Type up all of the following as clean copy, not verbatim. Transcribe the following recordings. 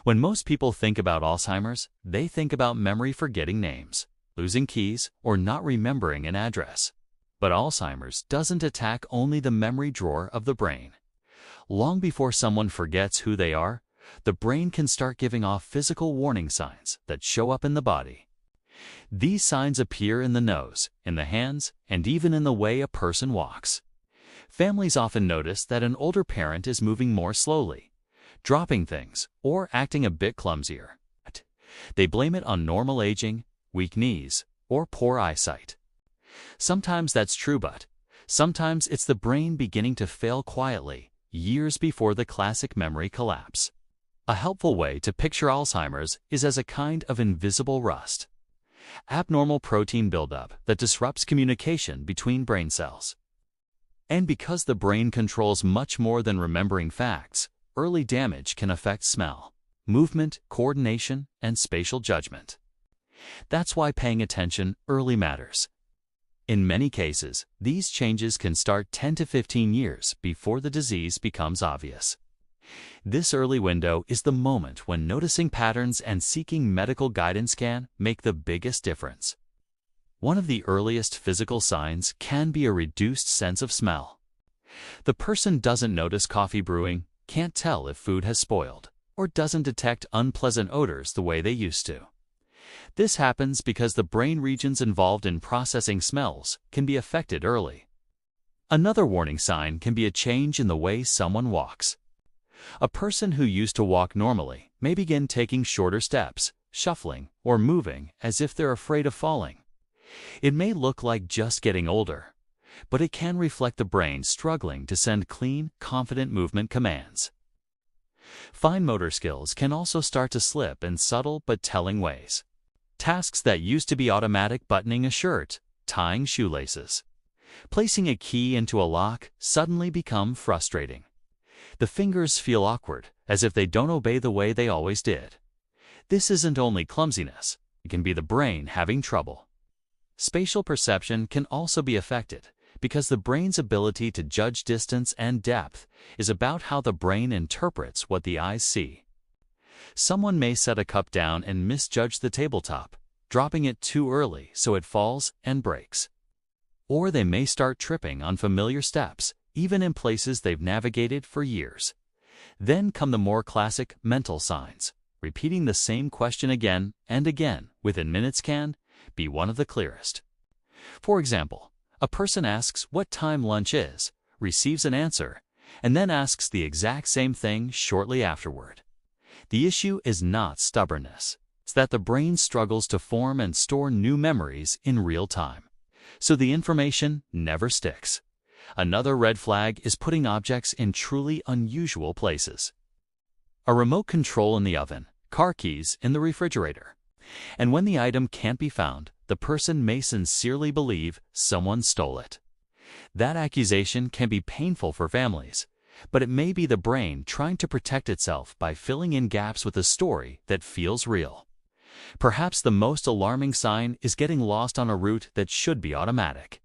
When most people think about Alzheimer's, they think about memory forgetting names, losing keys, or not remembering an address. But Alzheimer's doesn't attack only the memory drawer of the brain. Long before someone forgets who they are, the brain can start giving off physical warning signs that show up in the body. These signs appear in the nose, in the hands, and even in the way a person walks. Families often notice that an older parent is moving more slowly, dropping things, or acting a bit clumsier. They blame it on normal aging, weak knees, or poor eyesight. Sometimes that's true, but sometimes it's the brain beginning to fail quietly, years before the classic memory collapse. A helpful way to picture Alzheimer's is as a kind of invisible rust. Abnormal protein buildup that disrupts communication between brain cells. And because the brain controls much more than remembering facts, early damage can affect smell, movement, coordination, and spatial judgment. That's why paying attention early matters. In many cases, these changes can start 10 to 15 years before the disease becomes obvious. This early window is the moment when noticing patterns and seeking medical guidance can make the biggest difference. One of the earliest physical signs can be a reduced sense of smell. The person doesn't notice coffee brewing, can't tell if food has spoiled, or doesn't detect unpleasant odors the way they used to. This happens because the brain regions involved in processing smells can be affected early. Another warning sign can be a change in the way someone walks. A person who used to walk normally may begin taking shorter steps, shuffling, or moving as if they're afraid of falling. It may look like just getting older, but it can reflect the brain struggling to send clean, confident movement commands. Fine motor skills can also start to slip in subtle but telling ways. Tasks that used to be automatic, buttoning a shirt, tying shoelaces, placing a key into a lock, suddenly become frustrating. The fingers feel awkward, as if they don't obey the way they always did. This isn't only clumsiness, it can be the brain having trouble. Spatial perception can also be affected, because the brain's ability to judge distance and depth is about how the brain interprets what the eyes see. Someone may set a cup down and misjudge the tabletop, dropping it too early so it falls and breaks. Or they may start tripping on familiar steps, even in places they've navigated for years. Then come the more classic mental signs. Repeating the same question again and again within minutes can be one of the clearest. For example, a person asks what time lunch is, receives an answer, and then asks the exact same thing shortly afterward. The issue is not stubbornness. It's that the brain struggles to form and store new memories in real time, so the information never sticks. Another red flag is putting objects in truly unusual places. A remote control in the oven, car keys in the refrigerator. And when the item can't be found, the person may sincerely believe someone stole it. That accusation can be painful for families, but it may be the brain trying to protect itself by filling in gaps with a story that feels real. Perhaps the most alarming sign is getting lost on a route that should be automatic.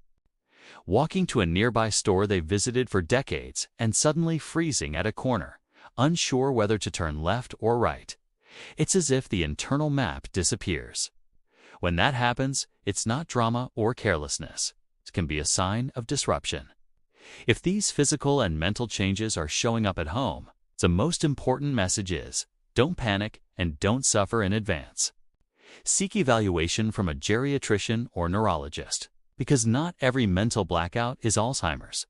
Walking to a nearby store they visited for decades and suddenly freezing at a corner, unsure whether to turn left or right. It's as if the internal map disappears. When that happens, it's not drama or carelessness. It can be a sign of disruption. If these physical and mental changes are showing up at home, the most important message is, don't panic and don't suffer in advance. Seek evaluation from a geriatrician or neurologist, because not every mental blackout is Alzheimer's.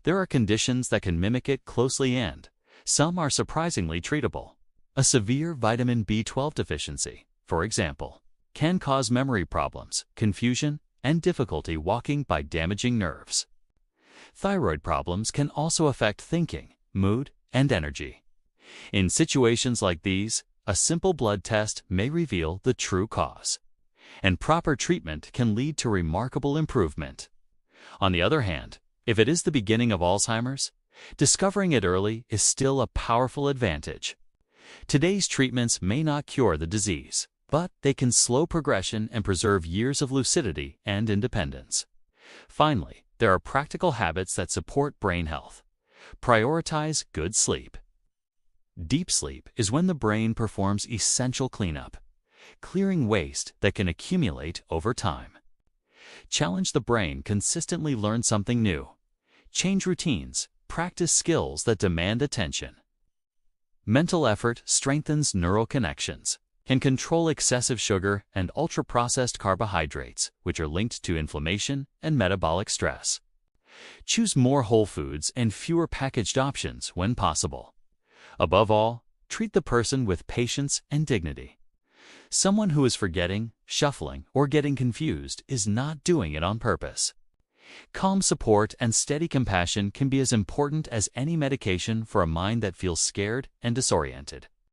There are conditions that can mimic it closely and some are surprisingly treatable. A severe vitamin B12 deficiency, for example, can cause memory problems, confusion, and difficulty walking by damaging nerves. Thyroid problems can also affect thinking, mood, and energy. In situations like these, a simple blood test may reveal the true cause, and proper treatment can lead to remarkable improvement. On the other hand, if it is the beginning of Alzheimer's, discovering it early is still a powerful advantage. Today's treatments may not cure the disease, but they can slow progression and preserve years of lucidity and independence. Finally, there are practical habits that support brain health. Prioritize good sleep. Deep sleep is when the brain performs essential cleanup, clearing waste that can accumulate over time. Challenge the brain consistently learn something new. Change routines, practice skills that demand attention. Mental effort strengthens neural connections, can control excessive sugar and ultra-processed carbohydrates, which are linked to inflammation and metabolic stress. Choose more whole foods and fewer packaged options when possible. Above all, treat the person with patience and dignity. Someone who is forgetting, shuffling, or getting confused is not doing it on purpose. Calm support and steady compassion can be as important as any medication for a mind that feels scared and disoriented.